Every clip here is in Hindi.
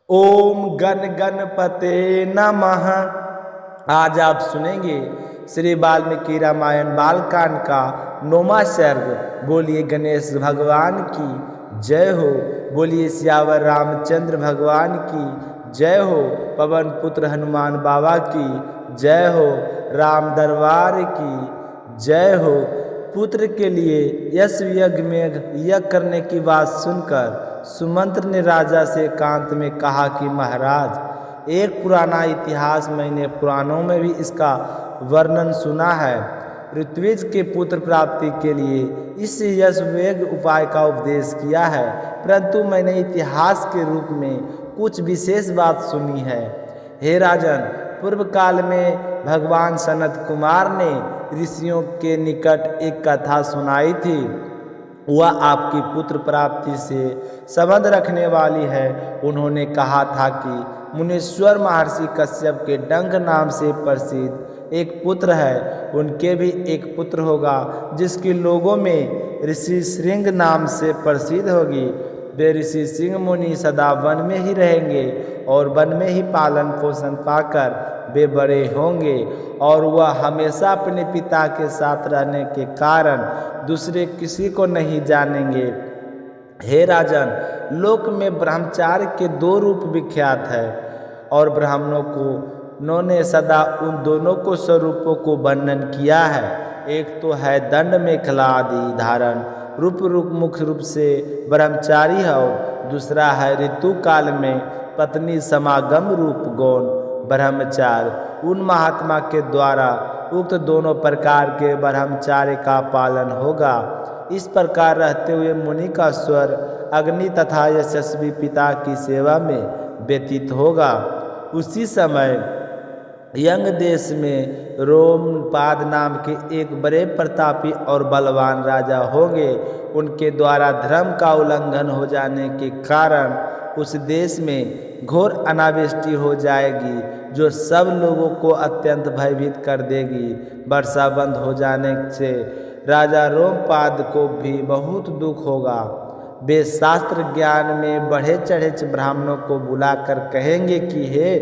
ओम गण गणपते नमः। आज आप सुनेंगे श्री वाल्मीकि रामायण बालकांड का 9वां सर्ग। बोलिए गणेश भगवान की जय हो। बोलिए सियावर रामचंद्र भगवान की जय हो। पवन पुत्र हनुमान बाबा की जय हो। राम दरबार की जय हो। पुत्र के लिए यश यज्ञ में यज्ञ करने की बात सुनकर सुमंत्र ने राजा से एकांत में कहा कि महाराज, एक पुराना इतिहास मैंने पुराणों में भी इसका वर्णन सुना है। ऋत्विज के पुत्र प्राप्ति के लिए इस यज्ञ उपाय का उपदेश किया है, परंतु मैंने इतिहास के रूप में कुछ विशेष बात सुनी है। हे राजन, पूर्व काल में भगवान सनत कुमार ने ऋषियों के निकट एक कथा सुनाई थी। वह आपकी पुत्र प्राप्ति से संबंध रखने वाली है। उन्होंने कहा था कि मुनीश्वर महर्षि कश्यप के डंक नाम से प्रसिद्ध एक पुत्र है। उनके भी एक पुत्र होगा जिसकी लोगों में ऋषि श्रृंग नाम से प्रसिद्ध होगी। वे ऋषि सिंह मुनि सदा वन में ही रहेंगे और वन में ही पालन पोषण पाकर वे बड़े होंगे, और वह हमेशा अपने पिता के साथ रहने के कारण दूसरे किसी को नहीं जानेंगे। हे राजन, लोक में ब्रह्मचार्य के 2 रूप विख्यात है, और ब्राह्मणों को ने सदा उन दोनों को स्वरूपों को वर्णन किया है। एक तो है दंड मेखला आदि धारण रूप मुख्य रूप से ब्रह्मचारी है, और दूसरा है ऋतु काल में पत्नी समागम रूप गौण ब्रह्मचार्य। उन महात्मा के द्वारा उक्त दोनों प्रकार के ब्रह्मचार्य का पालन होगा। इस प्रकार रहते हुए मुनि का स्वर अग्नि तथा यशस्वी पिता की सेवा में व्यतीत होगा। उसी समय यंग देश में रोमपाद नाम के एक बड़े प्रतापी और बलवान राजा होंगे। उनके द्वारा धर्म का उल्लंघन हो जाने के कारण उस देश में घोर अनावृष्टि हो जाएगी, जो सब लोगों को अत्यंत भयभीत कर देगी। वर्षा बंद हो जाने से राजा रोमपाद को भी बहुत दुख होगा। वे शास्त्र ज्ञान में बढ़े चढ़े ब्राह्मणों को बुलाकर कहेंगे कि हे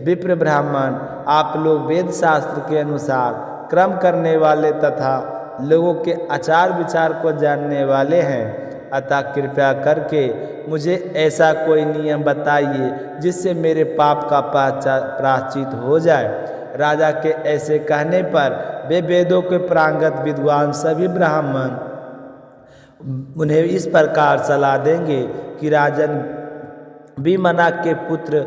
विप्र ब्राह्मण, आप लोग वेद शास्त्र के अनुसार कर्म करने वाले तथा लोगों के आचार विचार को जानने वाले हैं, अतः कृपया करके मुझे ऐसा कोई नियम बताइए जिससे मेरे पाप का प्रायश्चित हो जाए। राजा के ऐसे कहने पर वे वेदों के प्रांगत विद्वान सभी ब्राह्मण उन्हें इस प्रकार सलाह देंगे कि राजन विमना के पुत्र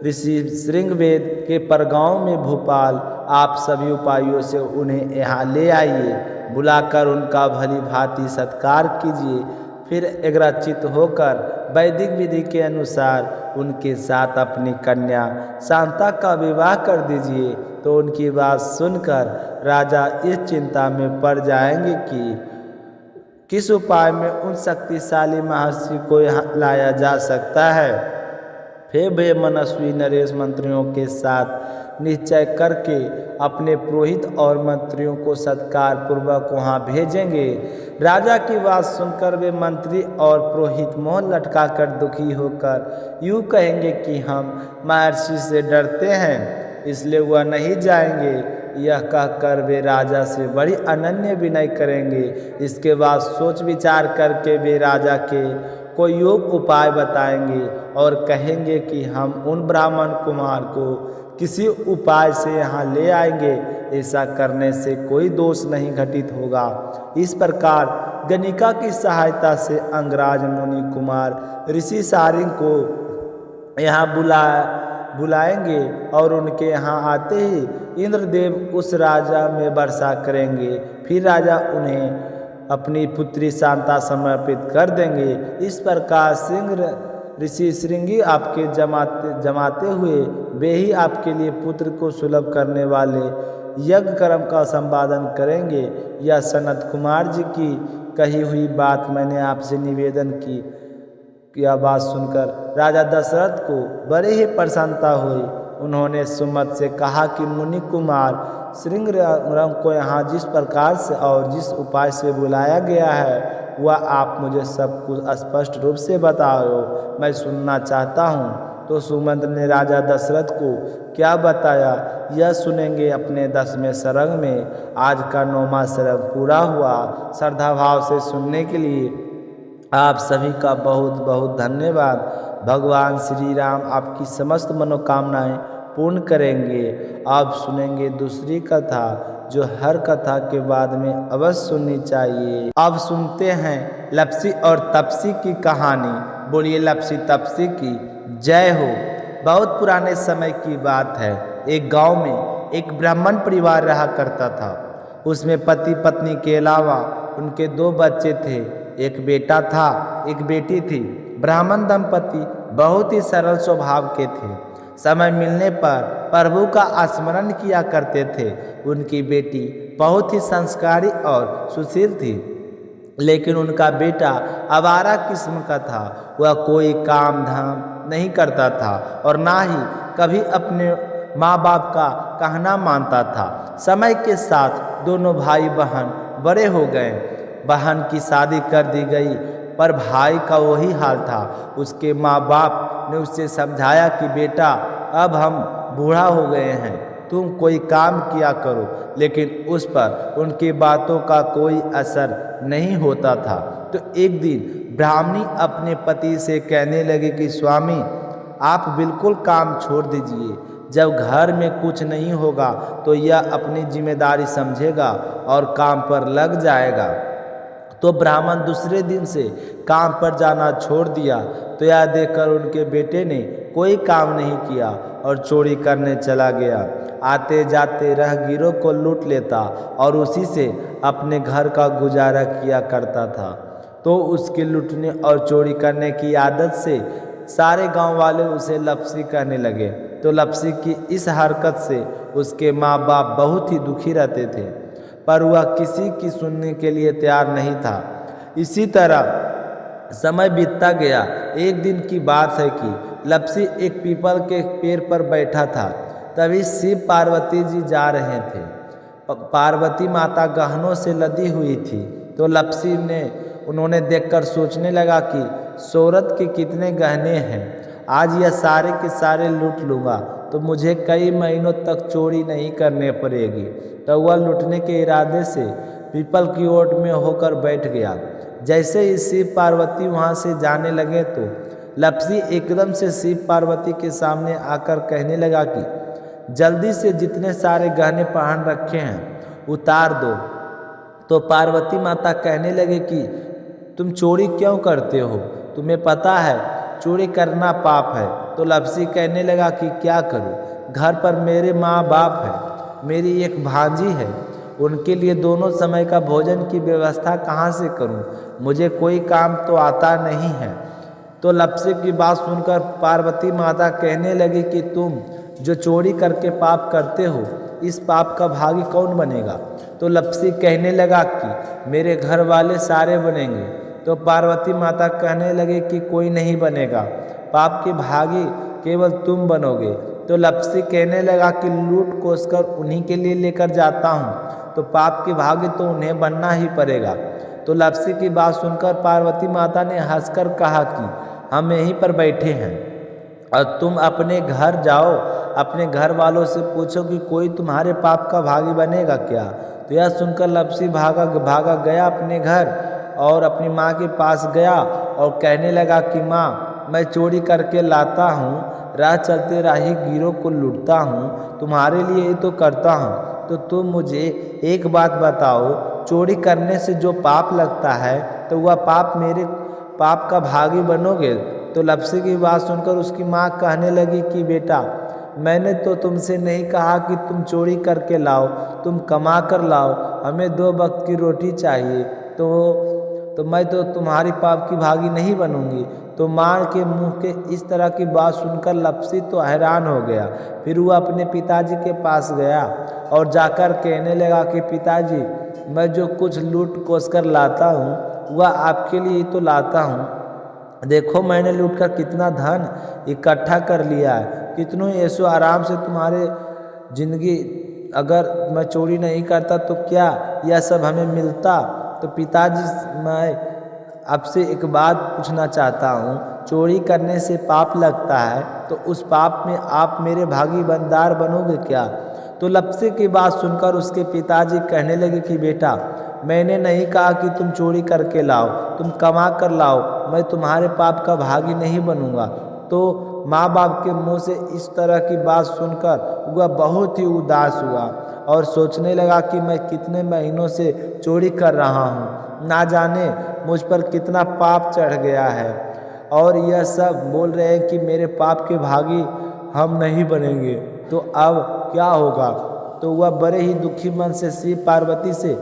ऋषि श्रृंगवेद के परगांव में भोपाल आप सभी उपायों से उन्हें यहाँ ले आइए। बुलाकर उनका भली भांति सत्कार कीजिए। फिर एग्रचित होकर वैदिक विधि के अनुसार उनके साथ अपनी कन्या शांता का विवाह कर दीजिए। तो उनकी बात सुनकर राजा इस चिंता में पड़ जाएंगे कि किस उपाय में उन शक्तिशाली महर्षि को यहाँ लाया जा सकता है। फिर वे मनस्वी नरेश मंत्रियों के साथ निश्चय करके अपने पुरोहित और मंत्रियों को सत्कार पूर्वक वहाँ भेजेंगे। राजा की बात सुनकर वे मंत्री और पुरोहित मोहन लटकाकर दुखी होकर यूँ कहेंगे कि हम महर्षि से डरते हैं, इसलिए वह नहीं जाएंगे। यह कहकर वे राजा से बड़ी अनन्य विनय करेंगे। इसके बाद सोच विचार करके वे राजा के कोई योग उपाय बताएंगे और कहेंगे कि हम उन ब्राह्मण कुमार को किसी उपाय से यहाँ ले आएंगे। ऐसा करने से कोई दोष नहीं घटित होगा। इस प्रकार गणिका की सहायता से अंगराज मुनि कुमार ऋषि सारिंग को यहाँ बुलाएंगे, और उनके यहाँ आते ही इंद्रदेव उस राजा में वर्षा करेंगे। फिर राजा उन्हें अपनी पुत्री शांता समर्पित कर देंगे। इस प्रकार ऋषि श्रृंगी आपके जमाते हुए वे ही आपके लिए पुत्र को सुलभ करने वाले यज्ञ कर्म का संपादन करेंगे। यह सनत कुमार जी की कही हुई बात मैंने आपसे निवेदन की। यह बात सुनकर राजा दशरथ को बड़े ही प्रसन्नता हुई। उन्होंने सुमंत से कहा कि मुनि कुमार श्रृंगरम को यहाँ जिस प्रकार से और जिस उपाय से बुलाया गया है वह आप मुझे सब कुछ स्पष्ट रूप से बताओ, मैं सुनना चाहता हूँ। तो सुमंत ने राजा दशरथ को क्या बताया, यह सुनेंगे अपने 10वें सरंग में। आज का 9वां सरंग पूरा हुआ। श्रद्धा भाव से सुनने के लिए आप सभी का बहुत बहुत धन्यवाद। भगवान श्री राम आपकी समस्त मनोकामनाएं पूर्ण करेंगे। आप सुनेंगे दूसरी कथा, जो हर कथा के बाद में अवश्य सुननी चाहिए। अब सुनते हैं लप्सी और तपसी की कहानी। बोलिए लप्सी तपसी की जय हो। बहुत पुराने समय की बात है। एक गांव में एक ब्राह्मण परिवार रहा करता था। उसमें पति पत्नी के अलावा उनके 2 बच्चे थे। एक बेटा था, एक बेटी थी। ब्राह्मण दंपति बहुत ही सरल स्वभाव के थे। समय मिलने पर प्रभु का स्मरण किया करते थे। उनकी बेटी बहुत ही संस्कारी और सुशील थी, लेकिन उनका बेटा आवारा किस्म का था। वह कोई काम धाम नहीं करता था और ना ही कभी अपने माँ बाप का कहना मानता था। समय के साथ दोनों भाई बहन बड़े हो गए। बहन की शादी कर दी गई, पर भाई का वही हाल था। उसके माँ बाप ने उसे समझाया कि बेटा अब हम बूढ़ा हो गए हैं, तुम कोई काम किया करो, लेकिन उस पर उनकी बातों का कोई असर नहीं होता था। तो एक दिन ब्राह्मणी अपने पति से कहने लगी कि स्वामी आप बिल्कुल काम छोड़ दीजिए। जब घर में कुछ नहीं होगा तो यह अपनी जिम्मेदारी समझेगा और काम पर लग जाएगा। तो ब्राह्मण दूसरे दिन से काम पर जाना छोड़ दिया। तो यह देखकर उनके बेटे ने कोई काम नहीं किया और चोरी करने चला गया। आते जाते राहगीरों को लूट लेता और उसी से अपने घर का गुजारा किया करता था। तो उसके लूटने और चोरी करने की आदत से सारे गांव वाले उसे लप्सी कहने लगे। तो लप्सी की इस हरकत से उसके माँ बाप बहुत ही दुखी रहते थे, पर वह किसी की सुनने के लिए तैयार नहीं था। इसी तरह समय बीतता गया। एक दिन की बात है कि लप्सी एक पीपल के पेड़ पर बैठा था। तभी शिव पार्वती जी जा रहे थे। पार्वती माता गहनों से लदी हुई थी। तो लप्सी ने उन्होंने देखकर सोचने लगा कि शोहरत के कितने गहने हैं, आज यह सारे के सारे लूट लूँगा तो मुझे कई महीनों तक चोरी नहीं करने पड़ेगी। तो वह लूटने के इरादे से पीपल की ओट में होकर बैठ गया। जैसे ही शिव पार्वती वहाँ से जाने लगे तो लप्सी एकदम से शिव पार्वती के सामने आकर कहने लगा कि जल्दी से जितने सारे गहने पहन रखे हैं उतार दो। तो पार्वती माता कहने लगे कि तुम चोरी क्यों करते हो, तुम्हें पता है चोरी करना पाप है। तो लप्सी कहने लगा कि क्या करूं, घर पर मेरे माँ बाप हैं, मेरी एक भांजी है, उनके लिए दोनों समय का भोजन की व्यवस्था कहाँ से करूं, मुझे कोई काम तो आता नहीं है। तो लप्सी की बात सुनकर पार्वती माता कहने लगी कि तुम जो चोरी करके पाप करते हो, इस पाप का भागी कौन बनेगा। तो लप्सी कहने लगा कि मेरे घर वाले सारे बनेंगे। तो पार्वती माता कहने लगे कि कोई नहीं बनेगा, पाप के भागी केवल तुम बनोगे। तो लप्सी कहने लगा कि लूट कोस कर उन्हीं के लिए लेकर जाता हूँ, तो पाप के भागी तो उन्हें बनना ही पड़ेगा। तो लप्सी की बात सुनकर पार्वती माता ने हंसकर कहा कि हम यहीं पर बैठे हैं और तुम अपने घर जाओ, अपने घर वालों से पूछो कि कोई तुम्हारे पाप का भागी बनेगा क्या। तो यह सुनकर लप्सी भागा गया अपने घर और अपनी माँ के पास गया और कहने लगा कि माँ मैं चोरी करके लाता हूँ, राह चलते राहगीरों को लूटता हूँ, तुम्हारे लिए ही तो करता हूँ। तो तुम मुझे एक बात बताओ, चोरी करने से जो पाप लगता है तो वह पाप मेरे पाप का भागी बनोगे। तो लप्सी की बात सुनकर उसकी माँ कहने लगी कि बेटा मैंने तो तुमसे नहीं कहा कि तुम चोरी करके लाओ, तुम कमा कर लाओ, हमें 2 वक्त की रोटी चाहिए, तो मैं तो तुम्हारी पाप की भागी नहीं बनूंगी। तो माँ के मुंह के इस तरह की बात सुनकर लप्सी तो हैरान हो गया। फिर वह अपने पिताजी के पास गया और जाकर कहने लगा कि पिताजी मैं जो कुछ लूट कोस कर लाता हूँ वह आपके लिए ही तो लाता हूँ, देखो मैंने लूट कर कितना धन इकट्ठा कर लिया है, कितनों ऐसो आराम से तुम्हारे जिंदगी, अगर मैं चोरी नहीं करता तो क्या यह सब हमें मिलता। तो पिताजी मैं आपसे एक बात पूछना चाहता हूँ, चोरी करने से पाप लगता है, तो उस पाप में आप मेरे भागीदार बनोगे क्या? तो लप्सी की बात सुनकर उसके पिताजी कहने लगे कि बेटा, मैंने नहीं कहा कि तुम चोरी करके लाओ, तुम कमा कर लाओ, मैं तुम्हारे पाप का भागी नहीं बनूंगा। तो माँ बाप के मुंह से इस तरह की बात सुनकर वह बहुत ही उदास हुआ और सोचने लगा कि मैं कितने महीनों से चोरी कर रहा हूँ, ना जाने मुझ पर कितना पाप चढ़ गया है, और यह सब बोल रहे हैं कि मेरे पाप के भागी हम नहीं बनेंगे, तो अब क्या होगा? तो वह बड़े ही दुखी मन से शिव पार्वती से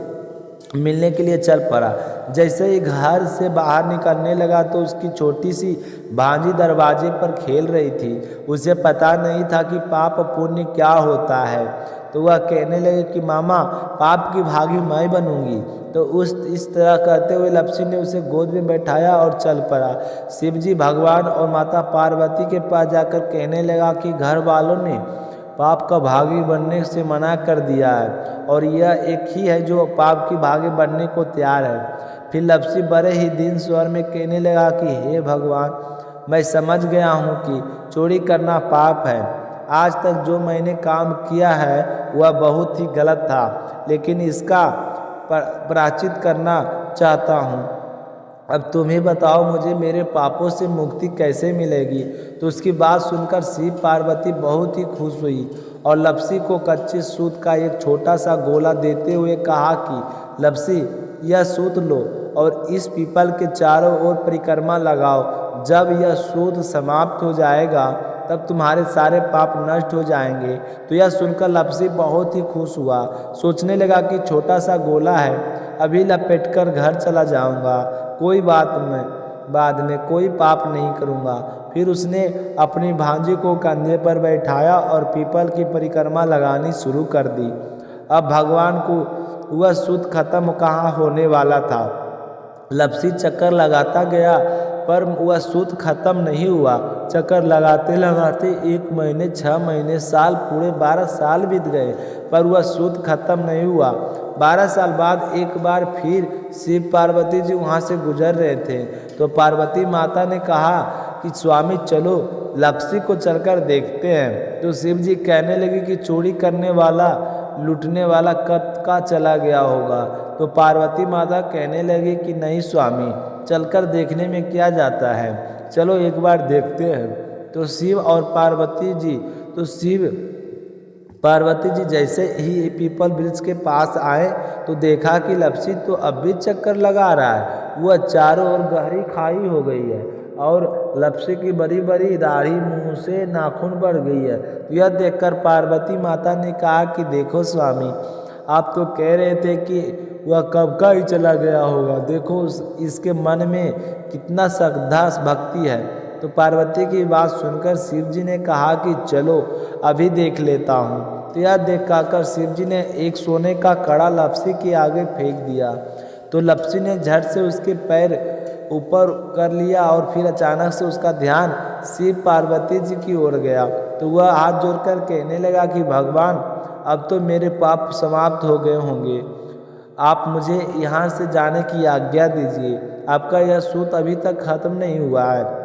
मिलने के लिए चल पड़ा। जैसे ही घर से बाहर निकलने लगा तो उसकी छोटी सी भांजी दरवाजे पर खेल रही थी। उसे पता नहीं था कि पाप पुण्य क्या होता है। तो वह कहने लगे कि मामा, पाप की भागी मैं बनूंगी। तो इस तरह कहते हुए लप्सी ने उसे गोद में बैठाया और चल पड़ा। शिवजी भगवान और माता पार्वती के पास जाकर कहने लगा कि घर वालों ने पाप का भागी बनने से मना कर दिया है, और यह एक ही है जो पाप की भागी बनने को तैयार है। फिर लप्सी बड़े ही दीन स्वर में कहने लगा कि हे भगवान, मैं समझ गया हूँ कि चोरी करना पाप है। आज तक जो मैंने काम किया है वह बहुत ही गलत था, लेकिन इसका प्रायश्चित करना चाहता हूँ। अब तुम ही बताओ, मुझे मेरे पापों से मुक्ति कैसे मिलेगी? तो उसकी बात सुनकर शिव पार्वती बहुत ही खुश हुई और लप्सी को कच्चे सूत का एक छोटा सा गोला देते हुए कहा कि लप्सी, यह सूत लो और इस पीपल के चारों ओर परिक्रमा लगाओ। जब यह सूत समाप्त हो जाएगा तब तुम्हारे सारे पाप नष्ट हो जाएंगे। तो यह सुनकर लप्सी बहुत ही खुश हुआ। सोचने लगा कि छोटा सा गोला है, अभी लपेटकर घर चला जाऊंगा, कोई बात नहीं, बाद में कोई पाप नहीं करूंगा। फिर उसने अपनी भांजी को कंधे पर बैठाया और पीपल की परिक्रमा लगानी शुरू कर दी। अब भगवान को वह सूत खत्म कहाँ होने वाला था। लप्सी चक्कर लगाता गया पर वह सूत खत्म नहीं हुआ। चक्कर लगाते लगाते 1 महीने, 6 महीने, साल, पूरे 12 साल बीत गए, पर वह सूत खत्म नहीं हुआ। 12 साल बाद एक बार फिर शिव पार्वती जी वहाँ से गुजर रहे थे, तो पार्वती माता ने कहा कि स्वामी चलो लप्सी को चलकर देखते हैं। तो शिव जी कहने लगे कि चोरी करने वाला, लूटने वाला कब का चला गया होगा। तो पार्वती माता कहने लगी कि नहीं स्वामी, चलकर देखने में क्या जाता है, चलो एक बार देखते हैं। तो शिव पार्वती जी जैसे ही पीपल वृक्ष के पास आए तो देखा कि लप्सी तो अब भी चक्कर लगा रहा है। वह चारों ओर गहरी खाई हो गई है और लप्सी की बड़ी बड़ी दाढ़ी, मुंह से नाखून बढ़ गई है। तो यह देखकर पार्वती माता ने कहा कि देखो स्वामी, आप तो कह रहे थे कि वह कब का ही चला गया होगा, देखो इसके मन में कितना श्रद्धा भक्ति है। तो पार्वती की बात सुनकर शिव जी ने कहा कि चलो अभी देख लेता हूँ। तो यह देखकर शिव जी ने एक सोने का कड़ा लप्सी के आगे फेंक दिया। तो लप्सी ने झट से उसके पैर ऊपर कर लिया और फिर अचानक से उसका ध्यान शिव पार्वती जी की ओर गया। तो वह हाथ जोड़कर कहने लगा कि भगवान, अब तो मेरे पाप समाप्त हो गए होंगे, आप मुझे यहाँ से जाने की आज्ञा दीजिए, आपका यह सूत अभी तक खत्म नहीं हुआ है।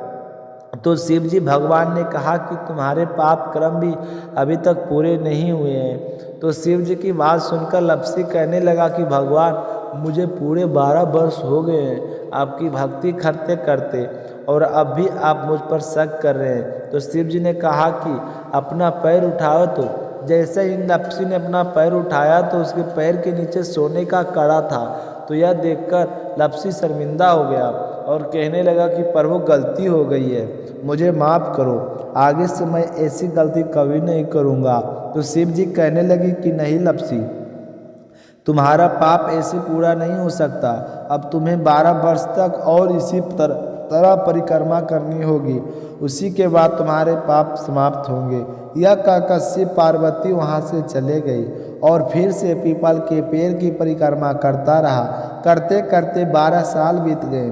तो शिव जी भगवान ने कहा कि तुम्हारे पाप कर्म भी अभी तक पूरे नहीं हुए हैं। तो शिव जी की बात सुनकर लप्सी कहने लगा कि भगवान, मुझे पूरे 12 वर्ष हो गए हैं आपकी भक्ति करते करते, और अब भी आप मुझ पर शक कर रहे हैं। तो शिव जी ने कहा कि अपना पैर उठाओ। तो जैसे ही लप्सी ने अपना पैर उठाया तो उसके पैर के नीचे सोने का कड़ा था। तो यह देखकर लप्सी शर्मिंदा हो गया और कहने लगा कि प्रभु, गलती हो गई है, मुझे माफ़ करो, आगे से मैं ऐसी गलती कभी नहीं करूँगा। तो शिव जी कहने लगे कि नहीं लप्सी, तुम्हारा पाप ऐसे पूरा नहीं हो सकता, अब तुम्हें 12 वर्ष तक और इसी तरह परिक्रमा करनी होगी, उसी के बाद तुम्हारे पाप समाप्त होंगे। यह कहकर शिव पार्वती वहाँ से चले गई और फिर से पीपल के पेड़ की परिक्रमा करता रहा। करते करते 12 साल बीत गए।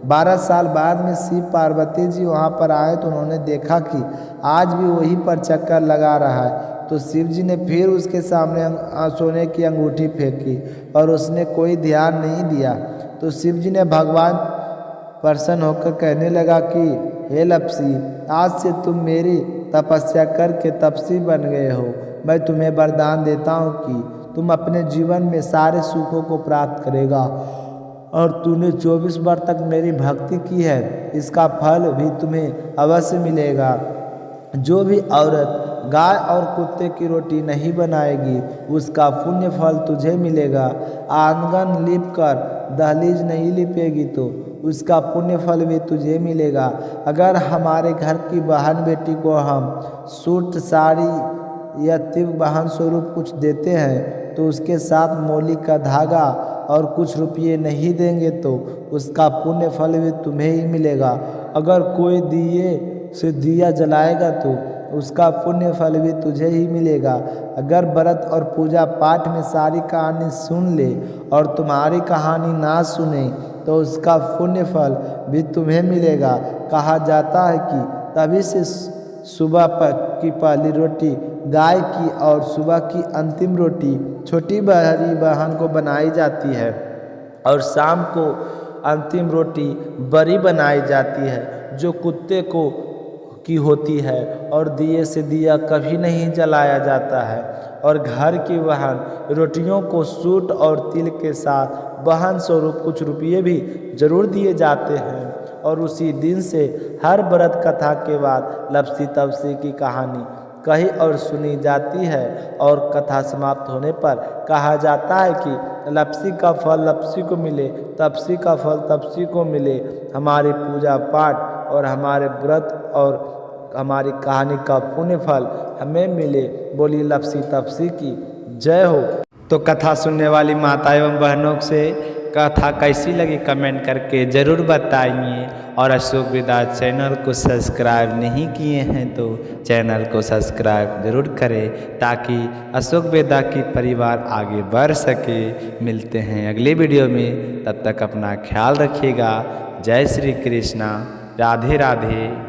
12 साल बाद में शिव पार्वती जी वहाँ पर आए तो उन्होंने देखा कि आज भी वहीं पर चक्कर लगा रहा है। तो शिव जी ने फिर उसके सामने सोने की अंगूठी फेंकी और उसने कोई ध्यान नहीं दिया। तो शिव जी ने भगवान प्रसन्न होकर कहने लगा कि हे लपसी, आज से तुम मेरी तपस्या करके तपसी बन गए हो। मैं तुम्हें वरदान देता हूँ कि तुम अपने जीवन में सारे सुखों को प्राप्त करेगा। और तूने 24 वर्ष तक मेरी भक्ति की है, इसका फल भी तुम्हें अवश्य मिलेगा। जो भी औरत गाय और कुत्ते की रोटी नहीं बनाएगी, उसका पुण्य फल तुझे मिलेगा। आंगन लीप कर दहलीज नहीं लिपेगी तो उसका पुण्य फल भी तुझे मिलेगा। अगर हमारे घर की बहन बेटी को हम सूट साड़ी या तिल बहन स्वरूप कुछ देते हैं तो उसके साथ मौली का धागा और कुछ रुपये नहीं देंगे तो उसका पुण्य फल भी तुम्हें ही मिलेगा। अगर कोई दिए से दिया जलाएगा तो उसका पुण्य फल भी तुझे ही मिलेगा। अगर व्रत और पूजा पाठ में सारी कहानी सुन ले और तुम्हारी कहानी ना सुने तो उसका पुण्य फल भी तुम्हें मिलेगा। कहा जाता है कि तभी से सुबह की पहली रोटी गाय की और सुबह की अंतिम रोटी छोटी बड़ी बहन को बनाई जाती है और शाम को अंतिम रोटी बड़ी बनाई जाती है जो कुत्ते को की होती है। और दिए से दिया कभी नहीं जलाया जाता है। और घर की बहन रोटियों को सूट और तिल के साथ बहन स्वरूप कुछ रुपये भी जरूर दिए जाते हैं। और उसी दिन से हर व्रत कथा के बाद लपसी तपसी की कहानी कही और सुनी जाती है। और कथा समाप्त होने पर कहा जाता है कि लपसी का फल लपसी को मिले, तपसी का फल तपसी को मिले। हमारी पूजा पाठ और हमारे व्रत और हमारी कहानी का पुण्य फल हमें मिले। बोली लपसी तपसी की जय हो। तो कथा सुनने वाली माता एवं बहनों से कथा कैसी लगी कमेंट करके ज़रूर बताइए। और अशोक वेदा चैनल को सब्सक्राइब नहीं किए हैं तो चैनल को सब्सक्राइब ज़रूर करें ताकि अशोक वेदा की परिवार आगे बढ़ सके। मिलते हैं अगले वीडियो में, तब तक अपना ख्याल रखिएगा। जय श्री कृष्णा, राधे राधे।